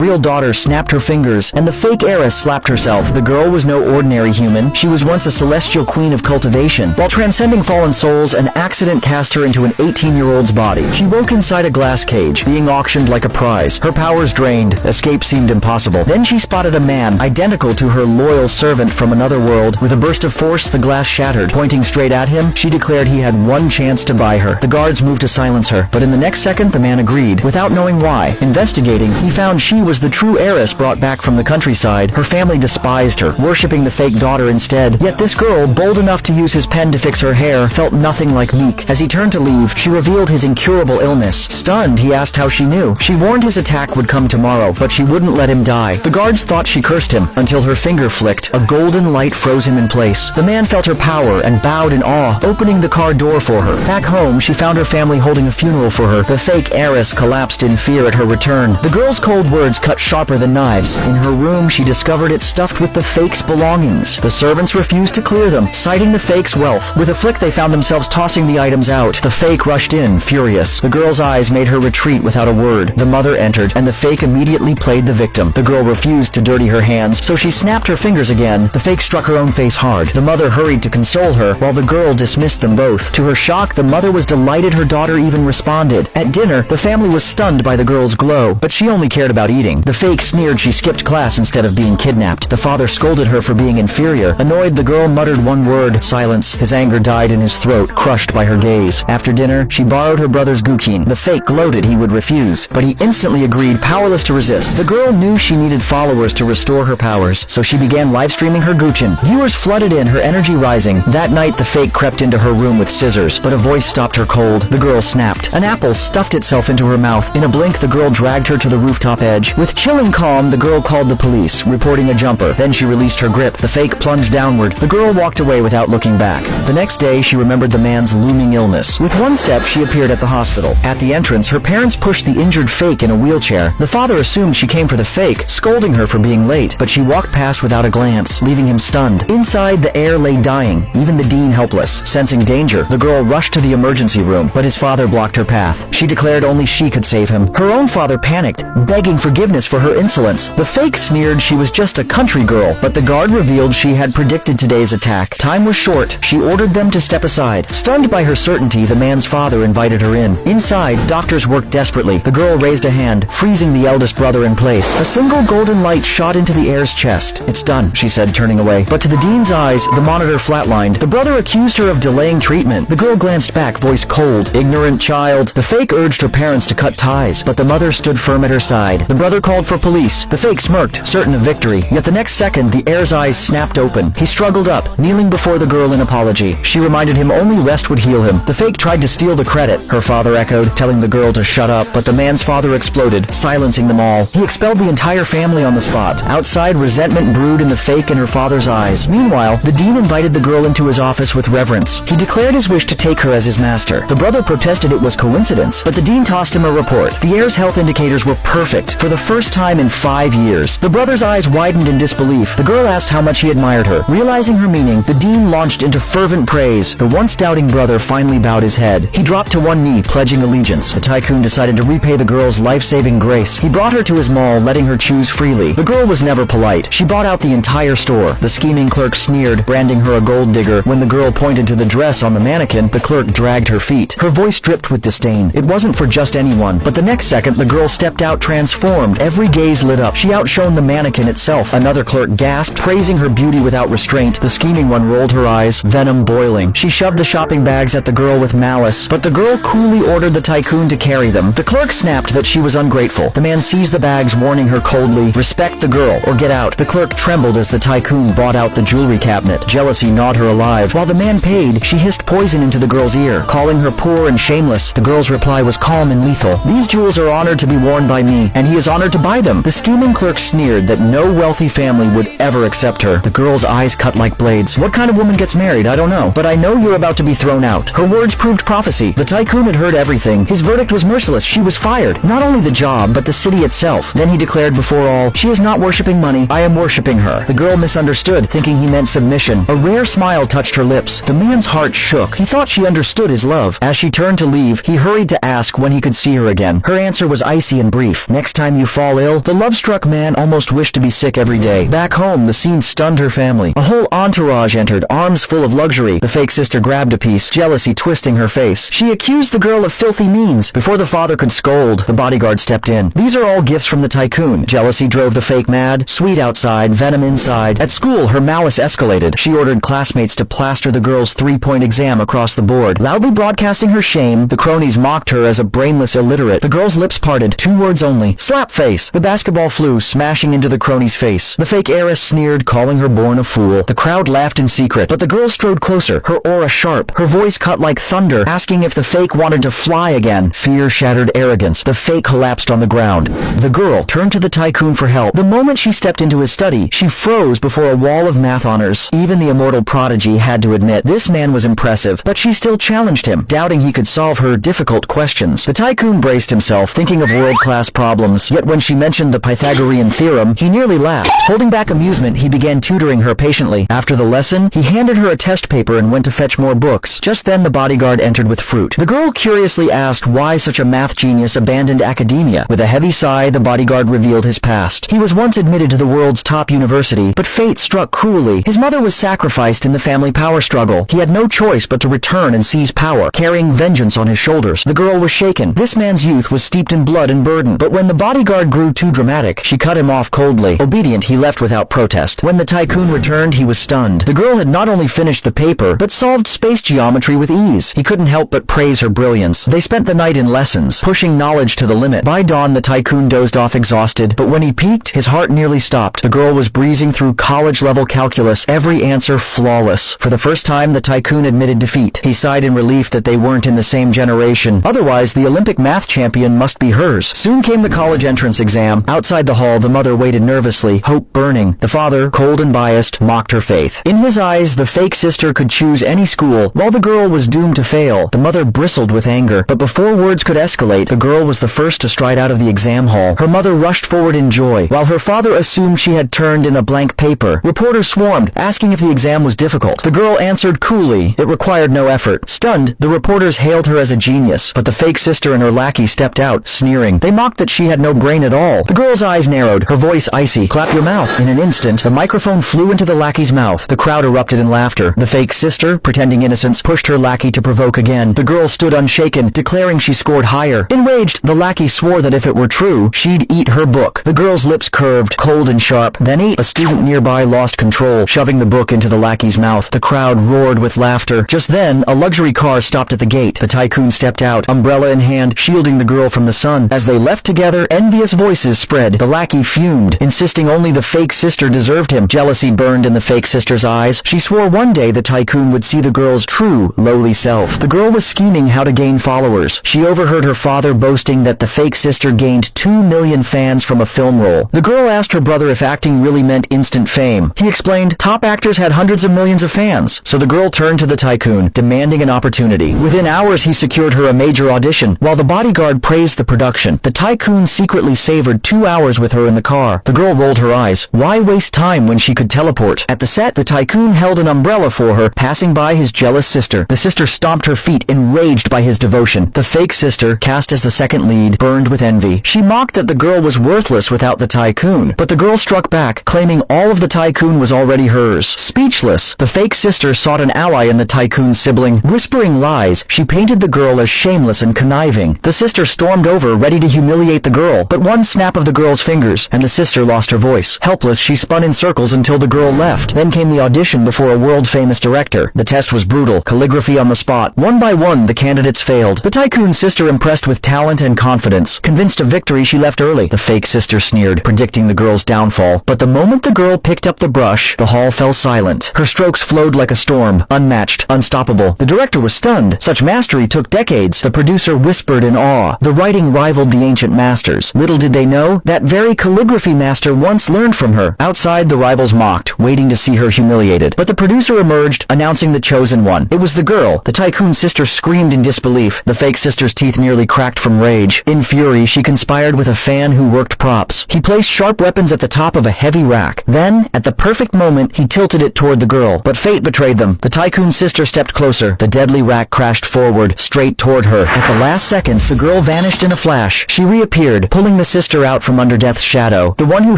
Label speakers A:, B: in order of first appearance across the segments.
A: real daughter snapped her fingers, and the fake heiress slapped herself. The girl was no ordinary human. She was once a celestial queen of cultivation. While transcending fallen souls, an accident cast her into an 18-year-old's body. She woke inside a glass cage, being auctioned like a prize. Her powers drained. Escape seemed impossible. Then she spotted a man, identical to her loyal servant from another world. With a burst of force, the glass shattered. Pointing straight at him, she declared he had one chance to buy her. The guards moved to silence her, but in the next second, the man agreed, without knowing why. Investigating, he found she was the true heiress brought back from the countryside. Her family despised her, worshipping the fake daughter instead. Yet this girl, bold enough to use his pen to fix her hair, felt nothing like meek. As he turned to leave, she revealed his incurable illness. Stunned, he asked how she knew. She warned his attack would come tomorrow, but she wouldn't let him die. The guards thought she cursed him, until her finger flicked. A golden light froze him in place. The man felt her power and bowed in awe, opening the car door for her. Back home, she found her family holding a funeral for her. The fake heiress collapsed in fear at her return. The girl's cold words cut sharper than knives. In her room, she discovered it stuffed with the fake's belongings. The servants refused to clear them, citing the fake's wealth. With a flick, they found themselves tossing the items out. The fake rushed in, furious. The girl's eyes made her retreat without a word. The mother entered, and the fake immediately played the victim. The girl refused to dirty her hands, so she snapped her fingers again. The fake struck her own face hard. The mother hurried to console her, while the girl dismissed them both. To her shock, the mother was delighted her daughter even responded. At dinner, the family was stunned by the girl's glow, but she only cared about eating. The fake sneered she skipped class instead of being kidnapped. The father scolded her for being inferior. Annoyed, the girl muttered one word: silence. His anger died in his throat, crushed by her gaze. After dinner, she borrowed her brother's guqin. The fake gloated he would refuse, but he instantly agreed, powerless to resist. The girl knew she needed followers to restore her powers, so she began live-streaming her guqin. Viewers flooded in, her energy rising. That night, the fake crept into her room with scissors, but a voice stopped her cold. The girl snapped. An apple stuffed itself into her mouth. In a blink, the girl dragged her to the rooftop edge. With chilling calm, the girl called the police, reporting a jumper. Then she released her grip. The fake plunged downward. The girl walked away without looking back. The next day, she remembered the man's looming illness. With one step, she appeared at the hospital. At the entrance, her parents pushed the injured fake in a wheelchair. The father assumed she came for the fake, scolding her for being late, but she walked past without a glance, leaving him stunned. Inside, the heir lay dying, even the dean helpless. Sensing danger, the girl rushed to the emergency room, but his father blocked her path. She declared only she could save him. Her own father panicked, begging forgiveness for her insolence. The fake sneered she was just a country girl, but the guard revealed she had predicted today's attack. Time was short. She ordered them to step aside. Stunned by her certainty, the man's father invited her in. Inside, doctors worked desperately. The girl raised a hand, freezing the eldest brother in place. A single golden light shot into the heir's chest. "It's done," she said, turning away. But to the dean's eyes, the monitor flatlined. The brother accused her of delaying treatment. The girl glanced back, voice cold. "Ignorant child." The fake urged her parents to cut ties, but the mother stood firm at her side. The brother called for police. The fake smirked, certain of victory. Yet the next second, the heir's eyes snapped open. He struggled up, kneeling before the girl in apology. She reminded him only rest would heal him. The fake tried to steal the credit, her father echoed, telling the girl to shut up, but the man's father exploded, silencing them all. He expelled the entire family on the spot. Outside, resentment brewed in the fake and her father's eyes. Meanwhile, the dean invited the girl into his office with reverence. He declared his wish to take her as his master. The brother protested it was coincidence, but the dean tossed him a report. The heir's health indicators were perfect, for the first time in 5 years. The brother's eyes widened in disbelief. The girl asked how much he admired her. Realizing her meaning, the dean launched into fervent praise. The once doubting brother finally bowed his head. He dropped to one knee, pledging allegiance. The tycoon decided to repay the girl's life-saving grace. He brought her to his mall, letting her choose freely. The girl was never polite. She bought out the entire store. The scheming clerk sneered, branding her a gold digger. When the girl pointed to the dress on the mannequin, the clerk dragged her feet. Her voice dripped with disdain. It wasn't for just anyone, but the next second, the girl stepped out transformed. Every gaze lit up. She outshone the mannequin itself. Another clerk gasped, praising her beauty without restraint. The scheming one rolled her eyes, venom boiling. She shoved the shopping bags at the girl with malice, but the girl coolly ordered the tycoon to carry them. The clerk snapped that she was ungrateful. The man seized the bags, warning her coldly, "Respect the girl, or get out." The clerk trembled as the tycoon brought out the jewelry cabinet. Jealousy gnawed her alive. While the man paid, she hissed poison into the girl's ear, calling her poor and shameless. The girl's reply was calm and lethal. "These jewels are honored to be worn by me, and he is honored to buy them." The scheming clerk sneered that no wealthy family would ever accept her. The girl's eyes cut like blades. "What kind of woman gets married? I don't know. But I know you're about to be thrown out." Her words proved prophecy. The tycoon had heard everything. His verdict was merciless. She was fired. Not only the job, but the city itself. Then he declared before all, "She is not worshipping money. I am worshipping her." The girl misunderstood, thinking he meant submission. A rare smile touched her lips. The man's heart shook. He thought she understood his love. As she turned to leave, he hurried to ask when he could see her again. Her answer was icy and brief. "Next time you you fall ill? The love-struck man almost wished to be sick every day. Back home, the scene stunned her family. A whole entourage entered, arms full of luxury. The fake sister grabbed a piece, jealousy twisting her face. She accused the girl of filthy means. Before the father could scold, the bodyguard stepped in. These are all gifts from the tycoon. Jealousy drove the fake mad. Sweet outside, venom inside. At school, her malice escalated. She ordered classmates to plaster the girl's 3-point exam across the board. Loudly broadcasting her shame, the cronies mocked her as a brainless illiterate. The girl's lips parted. 2 words only. Slap face. The basketball flew, smashing into the crony's face. The fake heiress sneered, calling her born a fool. The crowd laughed in secret, but the girl strode closer, her aura sharp, her voice cut like thunder, asking if the fake wanted to fly again. Fear shattered arrogance. The fake collapsed on the ground. The girl turned to the tycoon for help. The moment she stepped into his study, she froze before a wall of math honors. Even the immortal prodigy had to admit this man was impressive, but she still challenged him, doubting he could solve her difficult questions. The tycoon braced himself, thinking of world-class problems, yet when she mentioned the Pythagorean theorem, he nearly laughed. Holding back amusement, he began tutoring her patiently. After the lesson, he handed her a test paper and went to fetch more books. Just then the bodyguard entered with fruit. The girl curiously asked why such a math genius abandoned academia. With a heavy sigh, the bodyguard revealed his past. He was once admitted to the world's top university, but fate struck cruelly. His mother was sacrificed in the family power struggle. He had no choice but to return and seize power, carrying vengeance on his shoulders. The girl was shaken. This man's youth was steeped in blood and burden. But when the bodyguard grew too dramatic, she cut him off coldly. Obedient, he left without protest. When the tycoon returned, he was stunned. The girl had not only finished the paper, but solved space geometry with ease. He couldn't help but praise her brilliance. They spent the night in lessons, pushing knowledge to the limit. By dawn, the tycoon dozed off exhausted, but when he peaked, his heart nearly stopped. The girl was breezing through college-level calculus, every answer flawless. For the first time, the tycoon admitted defeat. He sighed in relief that they weren't in the same generation. Otherwise, the Olympic math champion must be hers. Soon came the college entrance exam. Outside the hall, the mother waited nervously, hope burning. The father, cold and biased, mocked her faith. In his eyes, the fake sister could choose any school, while the girl was doomed to fail. The mother bristled with anger, but before words could escalate, the girl was the first to stride out of the exam hall. Her mother rushed forward in joy, while her father assumed she had turned in a blank paper. Reporters swarmed, asking if the exam was difficult. The girl answered coolly, it required no effort. Stunned, the reporters hailed her as a genius, but the fake sister and her lackey stepped out, sneering. They mocked that she had no brain at all. The girl's eyes narrowed, her voice icy. Clap your mouth. In an instant, the microphone flew into the lackey's mouth. The crowd erupted in laughter. The fake sister, pretending innocence, pushed her lackey to provoke again. The girl stood unshaken, declaring she scored higher. Enraged, the lackey swore that if it were true, she'd eat her book. The girl's lips curved, cold and sharp. Then a student nearby lost control, shoving the book into the lackey's mouth. The crowd roared with laughter. Just then, a luxury car stopped at the gate. The tycoon stepped out, umbrella in hand, shielding the girl from the sun. As they left together, envious voices spread. The lackey fumed, insisting only the fake sister deserved him. Jealousy burned in the fake sister's eyes. She swore one day the tycoon would see the girl's true, lowly self. The girl was scheming how to gain followers. She overheard her father boasting that the fake sister gained 2 million fans from a film role. The girl asked her brother if acting really meant instant fame. He explained, top actors had hundreds of millions of fans. So the girl turned to the tycoon, demanding an opportunity. Within hours, he secured her a major audition. While the bodyguard praised the production, the tycoon secretly savored 2 hours with her in the car. The girl rolled her eyes. Why waste time when she could teleport? At the set, the tycoon held an umbrella for her, passing by his jealous sister. The sister stomped her feet, enraged by his devotion. The fake sister, cast as the second lead, burned with envy. She mocked that the girl was worthless without the tycoon, but the girl struck back, claiming all of the tycoon was already hers. Speechless, the fake sister sought an ally in the tycoon's sibling. Whispering lies, she painted the girl as shameless and conniving. The sister stormed over, ready to humiliate the girl, but one snap of the girl's fingers, and the sister lost her voice. Helpless, she spun in circles until the girl left. Then came the audition before a world-famous director. The test was brutal, calligraphy on the spot. One by one, the candidates failed. The tycoon's sister, impressed with talent and confidence. Convinced of victory, she left early. The fake sister sneered, predicting the girl's downfall. But the moment the girl picked up the brush, the hall fell silent. Her strokes flowed like a storm, unmatched, unstoppable. The director was stunned. Such mastery took decades. The producer whispered in awe. The writing rivaled the ancient masters. Little did they know, that very calligraphy master once learned from her. Outside, the rivals mocked, waiting to see her humiliated. But the producer emerged, announcing the chosen one. It was the girl. The tycoon's sister screamed in disbelief. The fake sister's teeth nearly cracked from rage. In fury, she conspired with a fan who worked props. He placed sharp weapons at the top of a heavy rack. Then, at the perfect moment, he tilted it toward the girl. But fate betrayed them. The tycoon's sister stepped closer. The deadly rack crashed forward, straight toward her. At the last second, the girl vanished in a flash. She reappeared, pulling Bringing the sister out from under death's shadow, the one who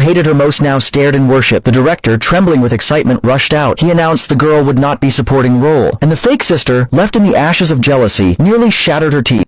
A: hated her most now stared in worship. The director, trembling with excitement, rushed out. He announced the girl would not be supporting role, and the fake sister, left in the ashes of jealousy, nearly shattered her teeth.